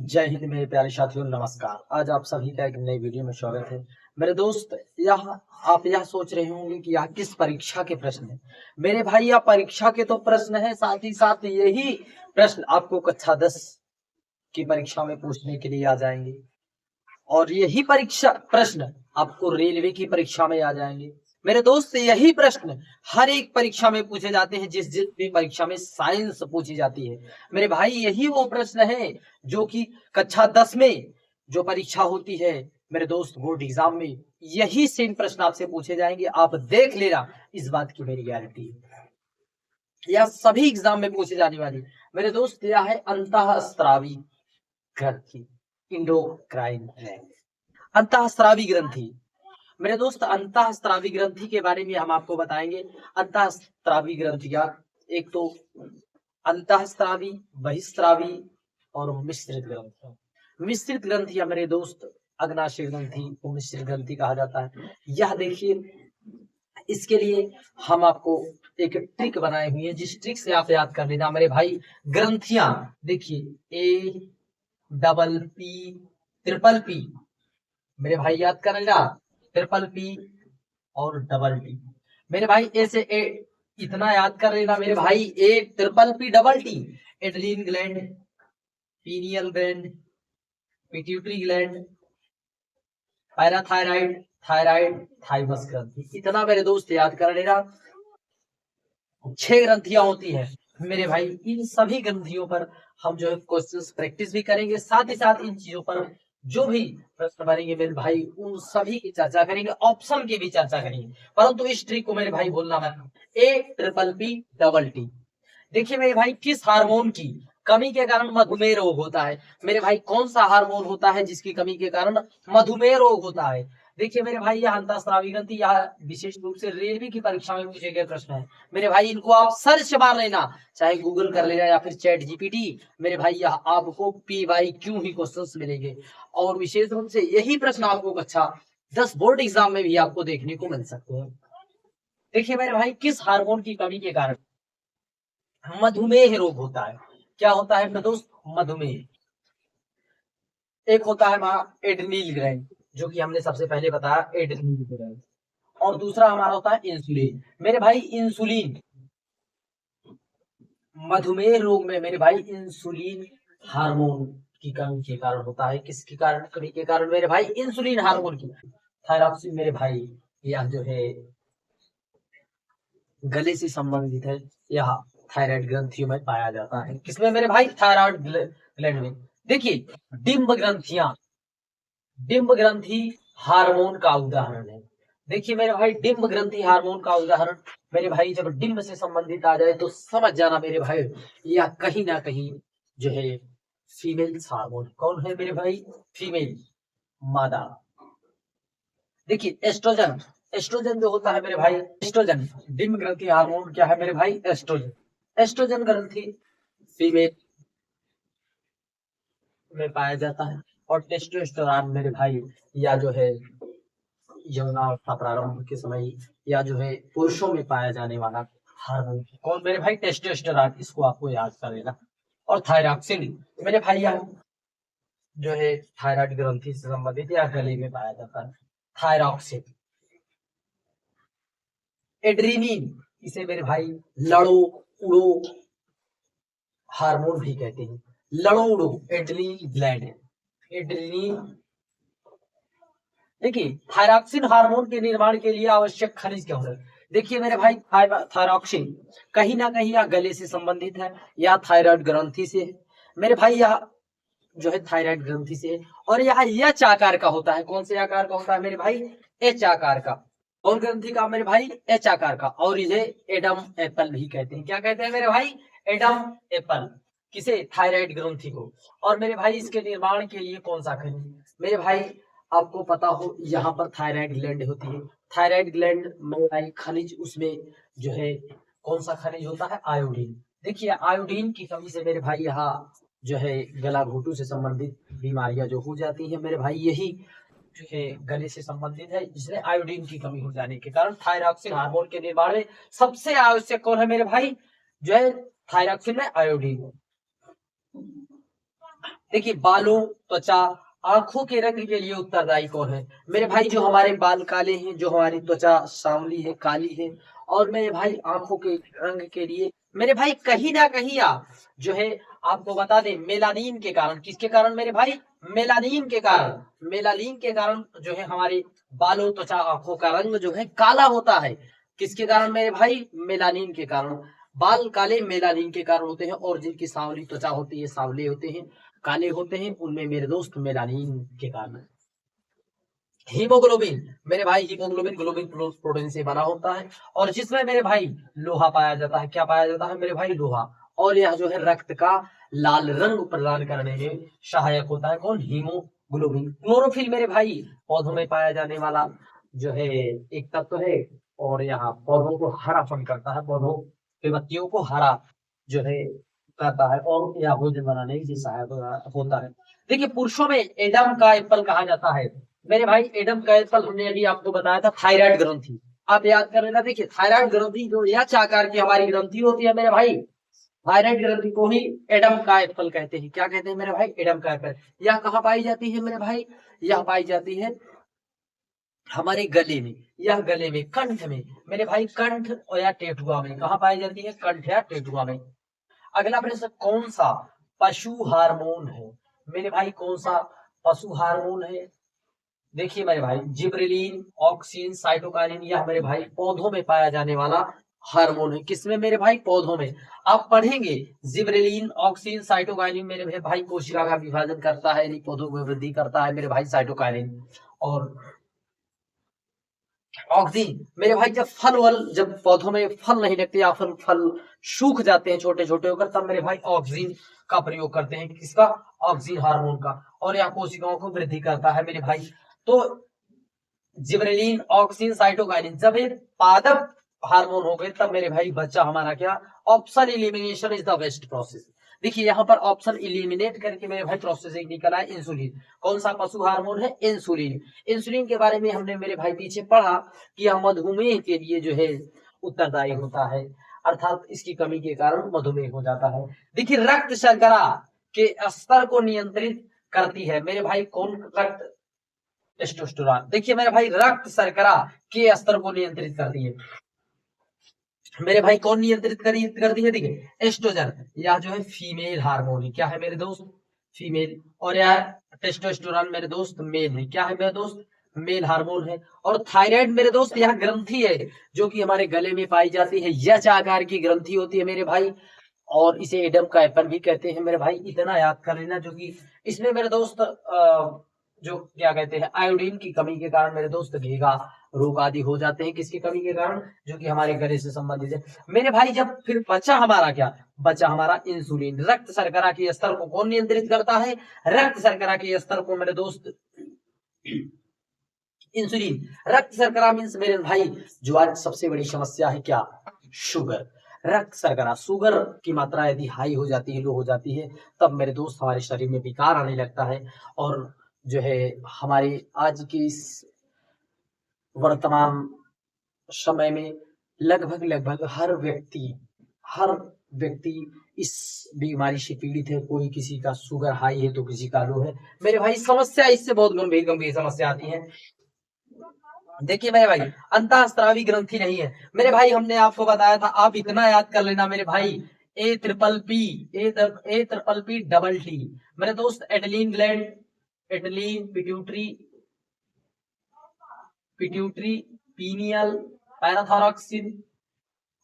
जय हिंद मेरे प्यारे साथियों, नमस्कार। आज आप सभी का एक नई वीडियो में स्वागत है। मेरे दोस्त, यह आप यह सोच रहे होंगे कि यह किस परीक्षा के प्रश्न है। मेरे भाई, यह परीक्षा के तो प्रश्न है, साथ ही साथ यही प्रश्न आपको कक्षा 10 की परीक्षा में पूछने के लिए आ जाएंगे और यही परीक्षा प्रश्न आपको रेलवे की परीक्षा में आ जाएंगे। मेरे दोस्त, यही प्रश्न हर एक परीक्षा में पूछे जाते हैं, जिस भी परीक्षा में साइंस पूछी जाती है। मेरे भाई, यही वो प्रश्न है जो कि कक्षा 10 में जो परीक्षा होती है, मेरे दोस्त, बोर्ड एग्जाम में यही सेम प्रश्न आपसे पूछे जाएंगे। आप देख लेना, इस बात की मेरी गारंटी है। यह सभी एग्जाम में पूछे जाने वाली मेरे दोस्त, यह है अंतःस्रावी ग्रंथि, इंडोक्राइन ग्लैंड। अंतःस्रावी ग्रंथि, मेरे दोस्त, अंतःस्रावी ग्रंथि के बारे में हम आपको बताएंगे। अंतःस्रावी ग्रंथियां एक तो अंतःस्रावी, बहिस्रावी और मिश्रित ग्रंथियां। मिश्रित ग्रंथियां मेरे दोस्त, अग्नाशय ग्रंथि को मिश्रित ग्रंथि कहा जाता है। यह देखिए, इसके लिए हम आपको एक ट्रिक बनाई हुई है, जिस ट्रिक से आप याद कर लेना मेरे भाई। ग्रंथियां देखिए, A double P triple P, मेरे भाई याद कर लेना, ट्रिपल पी और डबल टी। मेरे भाई ऐसे इतना याद कर लेना मेरे भाई, A triple P double T, एड्रीन gland, pineal gland, pituitary gland, parathyroid, thyroid, thymus ग्रंथि। इतना मेरे दोस्त याद कर लेना। 6 ग्रंथियां होती है मेरे भाई। इन सभी ग्रंथियों पर हम जो है क्वेश्चंस प्रैक्टिस भी करेंगे, साथ ही साथ इन चीजों पर जो भी प्रश्न बनेंगे मेरे भाई, उन सभी की चर्चा करेंगे, ऑप्शन की भी चर्चा करेंगे। परंतु इस ट्रिक को मेरे भाई भूलना मत। ए ट्रिपल पी डबल टी, देखिए मेरे भाई, किस हार्मोन की कमी के कारण मधुमेह रोग होता है। मेरे भाई, कौन सा हार्मोन होता है जिसकी कमी के कारण मधुमेह रोग होता है। देखिए मेरे भाई, यह अंतःस्रावी ग्रंथि, यह विशेष रूप से रेलवे की परीक्षा में पूछे गए प्रश्न है। मेरे भाई, इनको आप सर्च मार लेना, चाहे गूगल कर लेना या फिर चैट जीपीटी। मेरे भाई, यह आपको PYQ ही क्वेश्चंस मिलेंगे और विशेष रूप से यही प्रश्न आपको कक्षा 10 बोर्ड एग्जाम में भी आपको देखने को मिल सकते हैं। देखिए मेरे भाई, किस हार्मोन की कमी के कारण मधुमेह रोग होता है। क्या होता है मेरे दोस्त? मधुमेह। एक होता है हमारा एड्रीनल ग्लैंड, जो कि हमने सबसे पहले बताया, एड्रीनल ग्लैंड। और दूसरा हमारा होता है इंसुलिन। मेरे भाई, इंसुलिन मधुमेह रोग में मेरे भाई इंसुलिन हार्मोन की कमी के कारण होता है। किसके कारण कमी के कारण? मेरे भाई, इंसुलिन हार्मोन की। थायरॉक्सिन मेरे भाई, यह जो है गले से संबंधित है, यह थायराइड ग्रंथियों में पाया जाता है। किसमें मेरे भाई? थायराइड ग्लैंड में। देखिए, डिंब ग्रंथियां, डिंब ग्रंथि हार्मोन का उदाहरण है। देखिए मेरे भाई, डिंब ग्रंथि हार्मोन का उदाहरण, मेरे भाई, जब डिंब से संबंधित आ जाए तो समझ जाना मेरे भाई, यह कहीं ना कहीं जो है फीमेल हार्मोन। कौन है मेरे भाई? फीमेल, मादा। देखिए एस्ट्रोजन, एस्ट्रोजन जो होता है मेरे भाई, एस्ट्रोजन डिंब ग्रंथि हार्मोन क्या है मेरे भाई? एस्ट्रोजन। एस्ट्रोजन ग्रंथि फीमेल में पाया जाता है। और टेस्टोस्टेरोन मेरे भाई, या जो है यौनावस्था प्रारंभ के समय, या जो है पुरुषों में पाया जाने वाला हार्मोन। कौन मेरे भाई? टेस्टोस्टेरोन। इसको आपको याद कर लेना। और थायरॉक्सिन मेरे भाई, यह जो है थायराइड ग्रंथि से संबंधित या गले में पाया जाता है, थायरॉक्सिन। एड्रीनिन, इसे मेरे भाई लड़ो उड़ो हार्मोन भी कहते हैं। लड़ो उड़ो, एड्रीनल ग्लैंड, एड्रीनिन। देखिए, थायरॉक्सिन हार्मोन के निर्माण के लिए आवश्यक खनिज क्या होता है? देखिए मेरे भाई, थायरॉक्सिन कहीं ना कहीं यह गले से संबंधित है या थायराइड ग्रंथि से है। मेरे भाई, यह जो है थायराइड ग्रंथि से है और यह एच आकार का होता है। कौन से आकार का होता है मेरे भाई? एच आकार का। और ग्रंथि का मेरे भाई? एच आकार का। और इसे एडम एप्पल भी कहते हैं। क्या कहते हैं मेरे भाई? Adam Apple. किसे? थायराइड ग्रंथि को। और मेरे भाई, इसके निर्माण के लिए कौन सा खनिज? मेरे भाई, आपको पता हो, यहाँ पर थायराइड ग्लैंड होती है। थायराइड ग्लैंड मेरे भाई, खनिज उसमें जो है कौन सा खनिज होता है? आयोडीन। देखिए, आयोडीन की कमी से मेरे भाई यहाँ जो है गला घोटू से संबंधित बीमारियां जो हो जाती है मेरे भाई, यही जो है गले से संबंधित है, जिसमें आयोडीन की कमी हो जाने के कारण थायरॉक्सिन हार्मोन के निर्माण में सबसे आवश्यक कौन है मेरे भाई? जो है थायरॉक्सिन में आयोडीन। देखिए बालों, त्वचा, आंखों के रंग के लिए उत्तरदायी कौन है? मेरे भाई जो हमारे बाल काले हैं, जो हमारी त्वचा सांवली है, काली है, और मेरे भाई आंखों के रंग के लिए मेरे भाई कहीं ना कहीं आप जो है आपको बता दें मेलानिन के कारण, किसके कारण मेरे भाई? मेलानिन के कारण। मेलानिन के कारण जो है हमारे बालों, त्वचा, आंखों का रंग जो है काला होता है। किसके कारण मेरे भाई? मेलानिन के कारण। बाल काले मेलानिन के कारण होते हैं, और जिनकी सांवली त्वचा होती है, सांवले होते हैं, काले होते हैं, उनमें मेरे दोस्त मेलानिन के कारण। हीमोग्लोबिन मेरे भाई, हीमोग्लोबिन ग्लोबिन प्रोटीन से बना होता है, और जिसमें मेरे भाई लोहा पाया जाता है। क्या पाया जाता है मेरे भाई? लोहा। और यह जो है रक्त का लाल रंग प्रदान करने में सहायक होता है। कौन? हीमोग्लोबिन। क्लोरोफिल मेरे भाई पौधों में पाया जाने वाला जो है एक तत्व है, और यहाँ पौधों को हरापन करता है, पौधों के पत्तियों को हरा जो है करता है, और यह भोजन बनाने की सहायक होता है। देखिए पुरुषों में एडम का एप्पल कहा जाता है। मेरे भाई एडम का एप्पल हमने अभी आपको बताया था, थायराइड ग्रंथि। आप याद कर लेना। देखिए थायराइड ग्रंथि जो एच आकार की हमारी ग्रंथि होती है मेरे भाई, थायराइड ग्रंथि को ही एडम का एप्पल कहते हैं। क्या कहते हैं मेरे भाई? एडम का एप्पल। यह कहाँ पाई जाती है मेरे भाई? यह पाई जाती है हमारे गले में, यह गले में, कंठ में मेरे भाई, कंठ और या टेटुआ में। कहाँ पाई जाती है? कंठ या टेटुआ में। अगला प्रश्न, कौन सा पशु हार्मोन है? मेरे भाई कौन सा पशु हार्मोन है? देखिए मेरे भाई जिब्रेलिन, ऑक्सिन, साइटोकाइनिन, यह मेरे भाई पौधों में पाया जाने वाला हार्मोन है। किसमें मेरे भाई? पौधों में। आप पढ़ेंगे जिब्रेलिन, ऑक्सिन, साइटोकाइनिन मेरे भाई कोशिका का विभाजन करता है, यानी पौधों में वृद्धि करता है मेरे भाई साइटोकाइनिन। और ऑक्सीन मेरे भाई जब पौधों में फल नहीं लगते, या फिर फल सूख जाते हैं छोटे छोटे होकर, तब मेरे भाई ऑक्सीन का प्रयोग करते हैं। किसका? ऑक्सीन हार्मोन का। और यह कोशिकाओं को वृद्धि करता है मेरे भाई। तो जिब्रेलिन, ऑक्सिन, साइटोकाइनिन जब ये पादप हार्मोन हो गए, तब मेरे भाई बच्चा हमारा क्या? Option elimination is the best process. देखिए यहाँ पर ऑप्शन इलिमिनेट करके मेरे भाई प्रोसेस एक निकला है, इंसुलिन। कौन सा पशु हार्मोन है? इंसुलिन। इंसुलिन के बारे में हमने मेरे भाई पीछे पढ़ा कि यह मधुमेह के लिए जो है उत्तरदायी होता है, अर्थात इसकी कमी के कारण मधुमेह हो जाता है। देखिए रक्त शर्करा के स्तर को नियंत्रित करती है मेरे भाई कौन? रक्त टेस्टोस्टेरोन। देखिए मेरे भाई रक्त शर्करा के स्तर को नियंत्रित करती है मेरे भाई। कौन नियंत्रित करती है? देखिए एस्ट्रोजन, यह जो है फीमेल हार्मोन है। क्या है मेरे दोस्त? फीमेल। और यह टेस्टोस्टेरोन मेरे दोस्त मेल है। क्या है मेरे दोस्त? मेल हार्मोन है। और थायराइड मेरे दोस्त यह ग्रंथि है जो कि हमारे गले में पाई जाती है, यच आकार की ग्रंथि होती है मेरे भाई, और इसे एडम का एप्पल भी कहते हैं मेरे भाई। इतना याद कर लेना, जो कि इसमें मेरे दोस्त जो क्या कहते हैं आयोडीन की कमी के कारण मेरे दोस्त घेगा रोग आदि हो जाते हैं। किसकी कमी के कारण? जो कि हमारे गले से संबंधित है मेरे भाई। जब फिर बचा हमारा क्या? बचा हमारा इंसुलिन। रक्त शर्करा के स्तर को कौन नियंत्रित करता है? रक्त शर्करा के स्तर को मेरे दोस्त इंसुलिन। रक्त शर्करा मीन्स मेरे भाई जो आज सबसे बड़ी समस्या है क्या? शुगर। रक्त शर्करा, शुगर की मात्रा यदि हाई हो जाती है, लो हो जाती है, तब मेरे दोस्त हमारे शरीर में विकार आने लगता है। और जो है हमारे आज की इस वर्तमान समय में लगभग हर व्यक्ति इस बीमारी से पीड़ित है। कोई किसी का शुगर हाई है तो किसी का लो है मेरे भाई। समस्या इससे बहुत गंभीर गंभीर समस्या आती है। देखिए मेरे भाई अंतःस्रावी ग्रंथि नहीं है मेरे भाई, हमने आपको बताया था। आप इतना याद कर लेना मेरे भाई, A triple P double T मेरे दोस्त, adrenal gland, adrenal, pituitary, pineal, parathyroxin,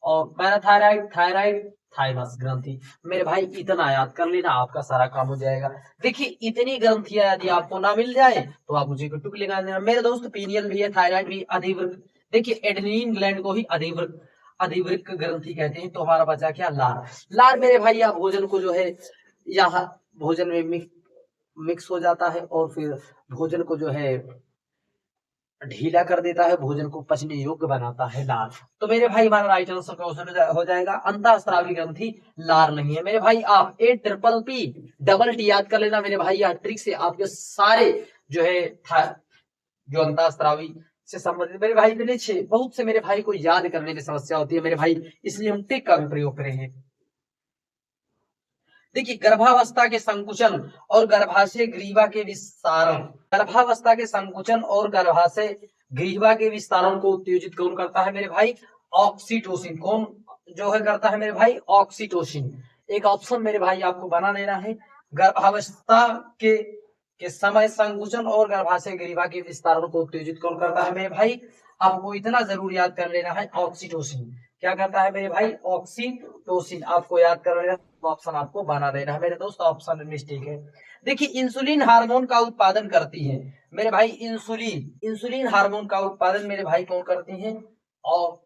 और पैराथायराइड, थायराइड, थाइमस ग्रंथि मेरे भाई। इतना याद कर लेना, आपका सारा काम हो जाएगा। देखिए इतनी ग्रंथियां यदि आपको ना मिल जाए तो आप मुझे टुक लगा देना मेरे दोस्त। पीनियल भी है, थायराइड भी, अधिवृक्क। देखिए एड्रेनलिन ग्लैंड को ही अधिवृक्क अधिवृक्क ग्रंथि कहते हैं। तो हमारा बचा क्या? लार। लार मेरे भाई यह भोजन को जो है यहाँ भोजन में मिक्स हो जाता है, और फिर भोजन को जो है ढीला कर देता है, भोजन को पचने योग्य बनाता है लार। तो मेरे भाई हमारा राइट आंसर क्वेश्चन हो जाएगा अंतःस्रावी ग्रंथि लार नहीं है मेरे भाई। आप ए ट्रिपल टी याद कर लेना मेरे भाई, यह ट्रिक से आपके सारे जो है जो अंतःस्रावी से संबंधित मेरे भाई इतने बहुत से मेरे भाई को याद करने में समस्या होती है मेरे भाई, इसलिए हम ट्रिक का भी प्रयोग करेंगे। देखिए गर्भावस्था के संकुचन और गर्भाशय ग्रीवा के विस्तारण, गर्भावस्था के संकुचन और गर्भाशय ग्रीवा के विस्तारण को उत्तेजित कौन करता है मेरे भाई? ऑक्सीटोसिन। कौन जो है करता है मेरे भाई? ऑक्सीटोसिन। एक ऑप्शन मेरे भाई आपको बना लेना है। गर्भावस्था के समय संकुचन और गर्भाशय ग्रीवा के विस्तारण को उत्तेजित कौन करता है मेरे भाई? आपको इतना जरूर याद कर लेना है, ऑक्सीटोसिन। क्या करता है मेरे भाई? ऑक्सीटोसिन आपको याद कर लेना, ऑप्शन आपको बना देना है मेरे दोस्त, ऑप्शन मिस्टेक है। देखिए इंसुलिन हार्मोन का उत्पादन करती है मेरे भाई, इंसुलिन हार्मोन का उत्पादन मेरे भाई कौन करती है? और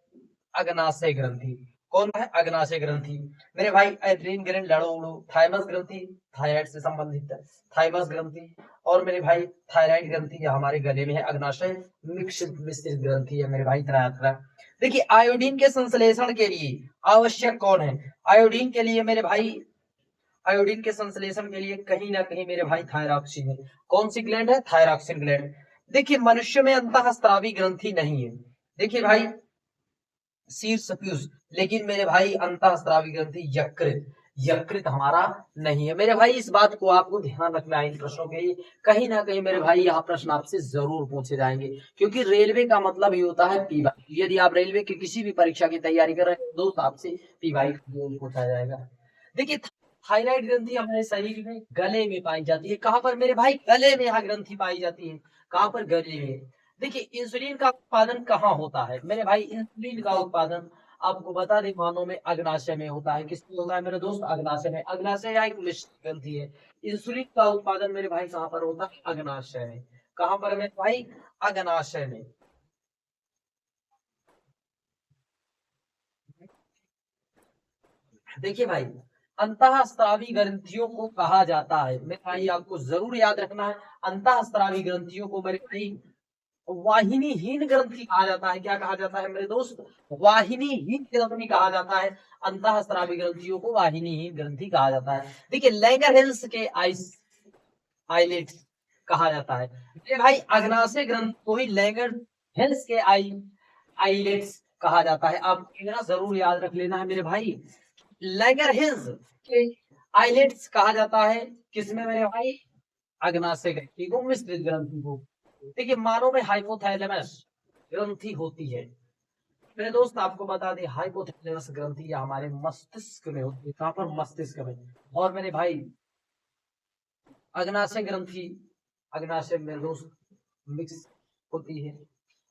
अग्नाशय ग्रंथि। कौन है? अग्नाशय ग्रंथि। मेरे भाई एड्रीन ग्रैंड लड़ो उड़ो, थाइमस ग्रंथि थायराइड से संबंधित है, थाइमस ग्रंथि। और मेरे भाई थायराइड ग्रंथि हमारे गले में है, अग्नाशय मिश्रित ग्रंथि है मेरे भाई, त्रयात्रा। देखिए आयोडीन के संश्लेषण के लिए आवश्यक कौन है? आयोडीन के लिए मेरे भाई, आयोडीन के संश्लेषण के लिए कहीं ना कहीं मेरे भाई थायरॉक्सिन है। कौन सी ग्लैंड है? Thyroxine gland. देखिए मनुष्य में अंतःस्रावी ग्रंथि नहीं है। देखिए भाई शीर्षपीयूष, लेकिन मेरे भाई अंतःस्रावी ग्रंथि यकृत, यकृत हमारा नहीं है मेरे भाई। इस बात को आपको ध्यान रखना है इन प्रश्नों के लिए, कहीं ना कहीं मेरे भाई यहाँ प्रश्न आपसे जरूर पूछे जाएंगे, क्योंकि रेलवे का मतलब ही होता है पी वाई। यदि आप रेलवे की किसी भी परीक्षा की तैयारी कर रहे हैं दोस्त, आपसे पी वाई पूछा जाएगा। देखिए थायराइड ग्रंथि हमारे शरीर में गले में पाई जाती है। कहाँ पर मेरे भाई? गले में यहाँ ग्रंथि पाई जाती है। कहाँ पर? गले में। देखिए इंसुलिन का उत्पादन कहाँ होता है मेरे भाई? इंसुलिन का उत्पादन आपको बता दें मानव में अग्नाशय में होता है। किसमें होता है मेरे दोस्त? अग्नाशय में। अग्नाशय या एक मिश्र ग्रंथि है। इंसुलिन का उत्पादन मेरे भाई कहाँ पर होता है? अग्नाशय में। कहाँ पर मेरे भाई? अग्नाशय में। देखिए भाई अंतःस्रावी ग्रंथियों को कहा जाता है मेरे भाई, आपको जरूर याद रखना है, अंतःस्रावी ग्रंथियों को मेरे भाई वाहिनीहीन ग्रंथि कहा जाता है। क्या कहा जाता है मेरे दोस्त? वाहिनीहीन ग्रंथि कहा जाता है। अंतःस्रावी ग्रंथियों को वाहिनीहीन ग्रंथि कहा जाता है। देखिए लैंगरहैंस के आइलेट्स कहा जाता है मेरे भाई, अग्नाशय ग्रंथि को ही लैंगरहैंस के आइलेट्स कहा जाता है। आप इतना जरूर याद रख लेना है मेरे भाई, लैंगरहैंस के आइलेट्स कहा जाता है किसमें मेरे भाई? अग्नाशय ग्रंथि को, मिश्रित ग्रंथि को। देखिए मानव में हाइपोथैलेमस ग्रंथि होती है मेरे दोस्त, आपको बता दें हाइपोथैलेमस ग्रंथि हमारे मस्तिष्क में होती है। कहां पर? मस्तिष्क में। और मेरे भाई अग्नाशय ग्रंथि, अग्नाशय मेरे दोस्त मिक्स होती है।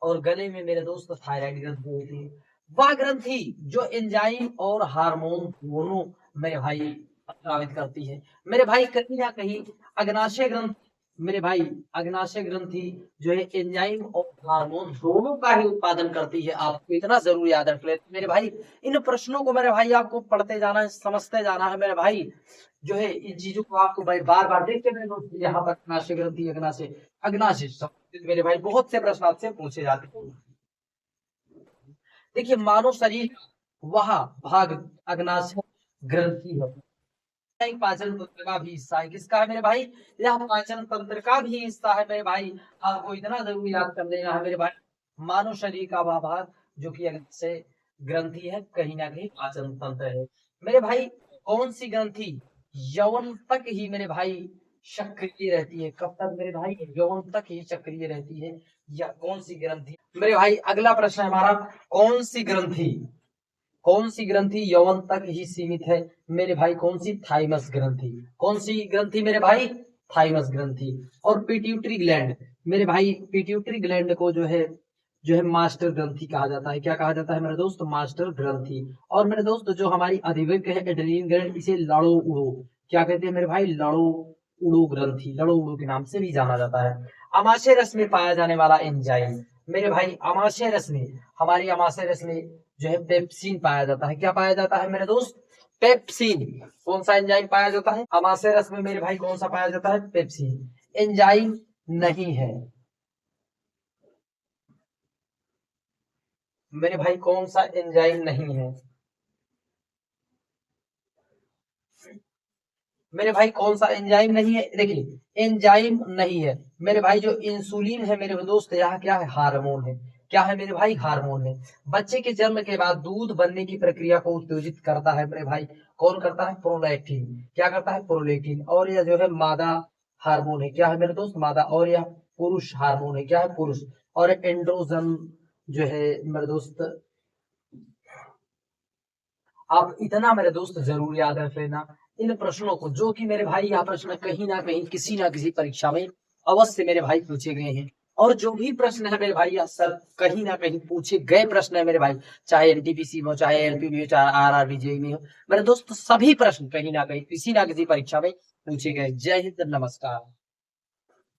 और गले में मेरे दोस्त थायराइड ग्रंथि होती है। वह ग्रंथि जो एंजाइम और हार्मोन दोनों मेरे भाई प्रभावित करती है मेरे भाई, कहीं ना कहीं अग्नाशय ग्रंथि मेरे भाई, अग्नाशय ग्रंथि जो है एंजाइम और हार्मोन दोनों का ही उत्पादन करती है। आपको इतना जरूर याद रख ले मेरे भाई। इन प्रश्नों को मेरे भाई आपको पढ़ते जाना है, समझते जाना है मेरे भाई। जो है इन चीजों को आपको भाई बार बार देखते मेरे दोस्त, यहाँ पर अग्नाशय ग्रंथि, अग्नाशय, अग्नाशय संबंधित मेरे भाई बहुत से प्रश्न आपसे पूछे जाते हैं। देखिए मानव शरीर वह भाग अग्नाशय ग्रंथि है, पाचन तंत्र का भी हिस्सा है। किसका है मेरे भाई? यह पाचन तंत्र का भी हिस्सा है मेरे भाई। आपको इतना जरूर याद कर लेना है मेरे भाई, मानव शरीर का वह भाग जो कि अग्नाशय ग्रंथि है, कहीं ना कहीं पाचन तंत्र है मेरे भाई। कौन सी ग्रंथि यौवन तक ही मेरे भाई सक्रिय रहती है? कब तक मेरे भाई? यौवन तक ही सक्रिय रहती है। या कौन सी ग्रंथि मेरे भाई? अगला प्रश्न है हमारा, कौन सी ग्रंथि, कौन सी ग्रंथि यौवन तक ही सीमित है मेरे भाई? कौन सी? थाइमस ग्रंथि। कौन सी ग्रंथि मेरे भाई? थाइमस ग्रंथि। और पिट्यूटरी ग्लैंड मेरे भाई, पिट्यूटरी ग्लैंड को जो है मास्टर ग्रंथि कहा जाता है। क्या कहा जाता है मेरे दोस्त? मास्टर ग्रंथि। और मेरे दोस्त जो हमारी अधिवृक्क है एड्रेनल ग्लैंड, इसे लड़ो उड़ो क्या कहते हैं मेरे भाई? लड़ो उड़ो ग्रंथि, लड़ो उड़ो के नाम से भी जाना जाता है। अमाशय रस में पाया जाने वाला एंजाइम मेरे भाई, अमाशय रस में, हमारी अमाशय रस में जो है पेप्सिन पाया जाता है। क्या पाया जाता है मेरे दोस्त? पेप्सिन। कौन सा एंजाइम पाया जाता है अमाशय रस में मेरे भाई? कौन सा पाया जाता है? पेप्सिन। एंजाइम नहीं है मेरे भाई, कौन सा एंजाइम नहीं है मेरे भाई? कौन सा एंजाइम नहीं है? देखिए एंजाइम नहीं है मेरे भाई, जो इंसुलिन है मेरे दोस्त, यहाँ क्या है? हार्मोन है। क्या है मेरे भाई? हार्मोन है। बच्चे के जन्म के बाद दूध बनने की प्रक्रिया को उत्तेजित करता है मेरे भाई। कौन करता है? प्रोलैक्टिन। क्या करता है? प्रोलैक्टिन। और यह जो है मादा हार्मोन है। क्या है मेरे दोस्त? मादा। और यह पुरुष हार्मोन है। क्या है? पुरुष। और एंड्रोजन जो है मेरे दोस्त, आप इतना मेरे दोस्त जरूर याद रख लेना इन प्रश्नों को, जो कि मेरे भाई यह प्रश्न कहीं ना कहीं किसी ना किसी परीक्षा में अवश्य मेरे भाई पूछे गए हैं। और जो भी प्रश्न है मेरे भाई यह सब कहीं ना कहीं पूछे गए प्रश्न है मेरे भाई, चाहे एनटीपीसी में हो, चाहे एलपी में हो, चाहे आरआरबी जेई में हो, मेरे दोस्त सभी प्रश्न कहीं ना कहीं किसी ना किसी परीक्षा में पूछे गए। जय हिंद, नमस्कार।